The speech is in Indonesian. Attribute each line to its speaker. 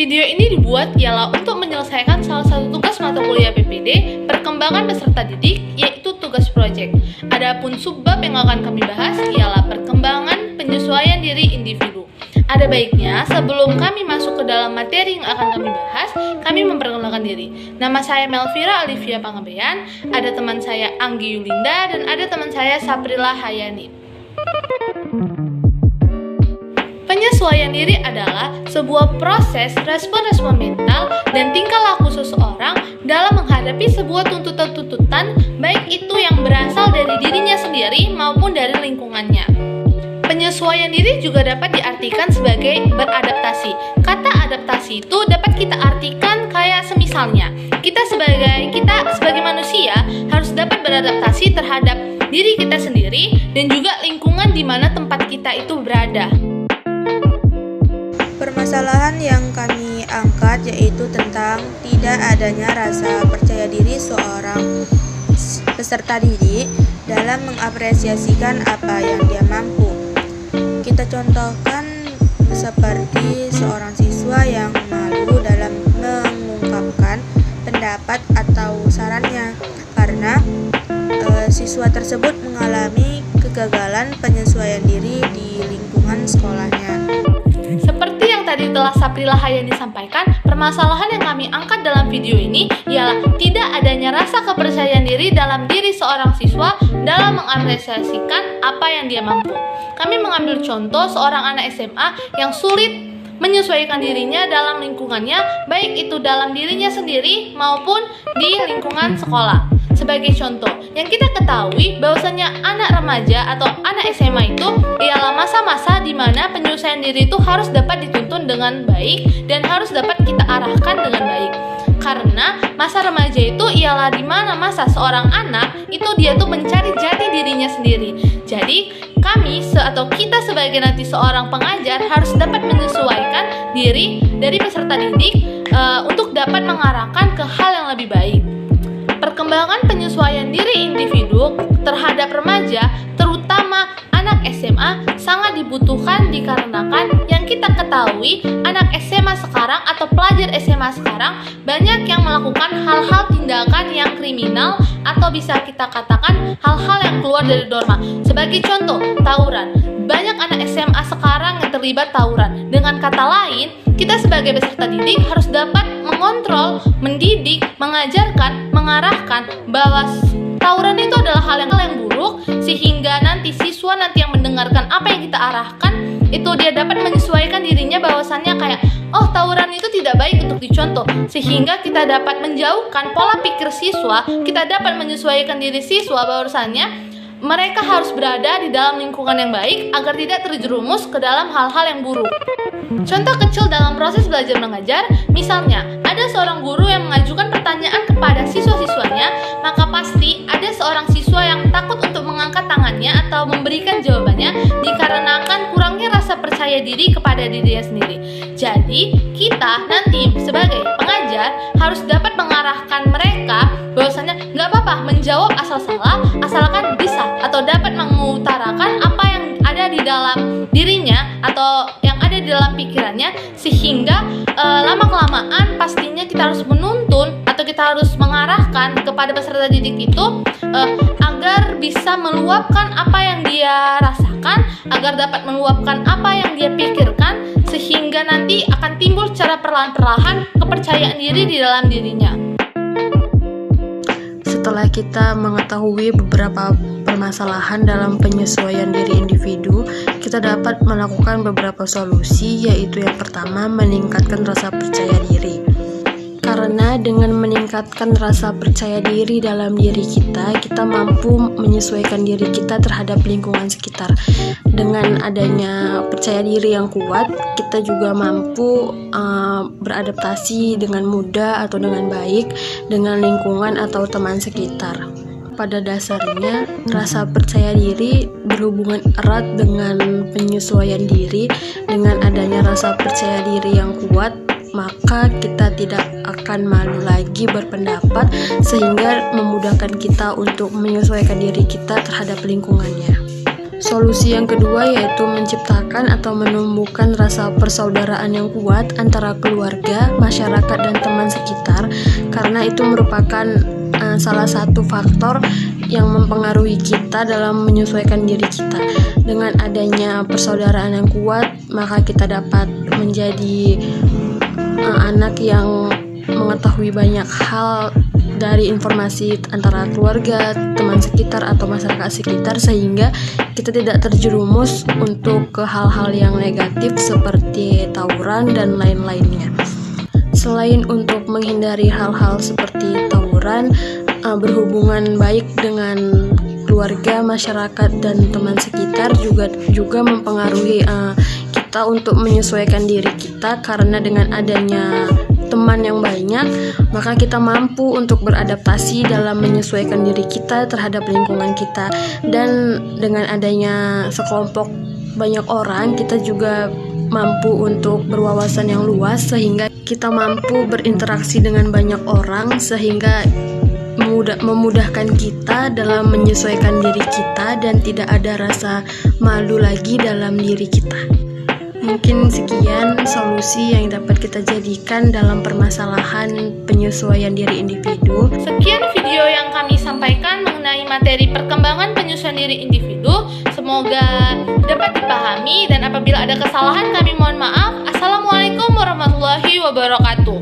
Speaker 1: Video ini dibuat ialah untuk menyelesaikan salah satu tugas mata kuliah PPD, perkembangan peserta didik, yaitu tugas proyek. Adapun subbab yang akan kami bahas ialah perkembangan penyesuaian diri individu. Ada baiknya sebelum kami masuk ke dalam materi yang akan kami bahas, kami memperkenalkan diri. Nama saya Melvira Alivia Pangabean, ada teman saya Anggi Yulinda, dan ada teman saya Saprila Hayani. Penyesuaian diri adalah sebuah proses respon-respon mental dan tingkah laku seseorang dalam menghadapi sebuah tuntutan-tuntutan, baik itu yang berasal dari dirinya sendiri maupun dari lingkungannya. Penyesuaian diri juga dapat diartikan sebagai beradaptasi. Kata adaptasi itu dapat kita artikan kayak semisalnya, kita sebagai manusia harus dapat beradaptasi terhadap diri kita sendiri dan juga lingkungan di mana tempat kita itu berada.
Speaker 2: Permasalahan yang kami angkat yaitu tentang tidak adanya rasa percaya diri seorang peserta didik dalam mengapresiasikan apa yang dia mampu. Kita contohkan seperti seorang siswa yang malu dalam mengungkapkan pendapat atau sarannya karena siswa tersebut mengalami kegagalan penyesuaian diri di lingkungan sekolahnya.
Speaker 1: Seperti yang tadi telah Saprila Hayani sampaikan, permasalahan yang kami angkat dalam video ini ialah tidak adanya rasa kepercayaan diri dalam diri seorang siswa dalam mengapresiasikan apa yang dia mampu. Kami mengambil contoh seorang anak SMA yang sulit menyesuaikan dirinya dalam lingkungannya, baik itu dalam dirinya sendiri maupun di lingkungan sekolah. Sebagai contoh, yang kita ketahui bahwasanya anak remaja atau anak SMA itu ialah masa-masa di mana penyesuaian diri itu harus dapat dituntun dengan baik dan harus dapat kita arahkan dengan baik. Karena masa remaja itu ialah di mana masa seorang anak itu dia tuh mencari jati dirinya sendiri. Jadi kita sebagai nanti seorang pengajar harus dapat menyesuaikan diri dari peserta didik untuk dapat mengarahkan ke hal yang lebih baik. Perkembangan penyesuaian diri individu terhadap remaja, terutama anak SMA, sangat dibutuhkan dikarenakan yang kita ketahui anak SMA sekarang atau pelajar SMA sekarang banyak yang melakukan hal-hal tindakan yang kriminal atau bisa kita katakan hal-hal yang keluar dari norma. Sebagai contoh, tawuran. Banyak anak SMA sekarang yang terlibat tawuran. Dengan kata lain, kita sebagai peserta didik harus dapat mengontrol, mendidik, mengajarkan, mengarahkan bahwa tawuran itu adalah hal yang buruk, sehingga nanti siswa yang mendengarkan apa yang kita arahkan itu dia dapat menyesuaikan dirinya bahwasannya kayak tawuran itu tidak baik untuk dicontoh, sehingga kita dapat menjauhkan pola pikir siswa, kita dapat menyesuaikan diri siswa bahwasannya mereka harus berada di dalam lingkungan yang baik agar tidak terjerumus ke dalam hal-hal yang buruk. Contoh kecil dalam proses belajar mengajar, misalnya ada seorang guru yang mengajukan pertanyaan kepada siswa-siswanya, maka pasti ada seorang siswa yang takut untuk mengangkat tangannya atau memberikan jawabannya dikarenakan kurangnya rasa percaya diri kepada dirinya sendiri. Jadi kita nanti sebagai pengajar harus dapat mengarahkan mereka bahwasanya nggak apa-apa menjawab asal salah, asalkan bisa atau dapat mengutarakan apa yang ada di dalam dirinya atau yang ada di dalam pikirannya, sehingga lama-kelamaan pastinya kita harus menuntun atau kita harus mengarahkan kepada peserta didik itu agar bisa meluapkan apa yang dia rasakan, agar dapat meluapkan apa yang dia pikirkan, sehingga nanti akan timbul secara perlahan-perlahan kepercayaan diri di dalam dirinya.
Speaker 3: Setelah kita mengetahui beberapa permasalahan dalam penyesuaian diri individu, kita dapat melakukan beberapa solusi, yaitu yang pertama, meningkatkan rasa percaya diri. Karena dengan meningkatkan rasa percaya diri dalam diri kita mampu menyesuaikan diri kita terhadap lingkungan sekitar. Dengan adanya percaya diri yang kuat, kita juga mampu beradaptasi dengan mudah atau dengan baik dengan lingkungan atau teman sekitar. Pada dasarnya, rasa percaya diri berhubungan erat dengan penyesuaian diri. Dengan adanya rasa percaya diri yang kuat, maka kita tidak akan malu lagi berpendapat, sehingga memudahkan kita untuk menyesuaikan diri kita terhadap lingkungannya. Solusi yang kedua yaitu menciptakan atau menumbuhkan rasa persaudaraan yang kuat antara keluarga, masyarakat, dan teman sekitar, karena itu merupakan salah satu faktor yang mempengaruhi kita dalam menyesuaikan diri kita. Dengan adanya persaudaraan yang kuat, maka kita dapat menjadi anak yang mengetahui banyak hal dari informasi antara keluarga, teman sekitar, atau masyarakat sekitar, sehingga kita tidak terjerumus untuk ke hal-hal yang negatif seperti tawuran dan lain-lainnya. Selain untuk menghindari hal-hal seperti tawuran, berhubungan baik dengan keluarga, masyarakat, dan teman sekitar juga mempengaruhi kita untuk menyesuaikan diri kita, karena dengan adanya teman yang banyak, maka kita mampu untuk beradaptasi dalam menyesuaikan diri kita terhadap lingkungan kita. Dan dengan adanya sekelompok banyak orang, kita juga mampu untuk berwawasan yang luas, sehingga kita mampu berinteraksi dengan banyak orang, sehingga memudahkan kita dalam menyesuaikan diri kita dan tidak ada rasa malu lagi dalam diri kita. Mungkin sekian solusi yang dapat kita jadikan dalam permasalahan penyesuaian diri individu.
Speaker 1: Sekian video yang kami sampaikan mengenai materi perkembangan penyesuaian diri individu. Semoga dapat dipahami, dan apabila ada kesalahan kami mohon maaf. Assalamualaikum warahmatullahi wabarakatuh.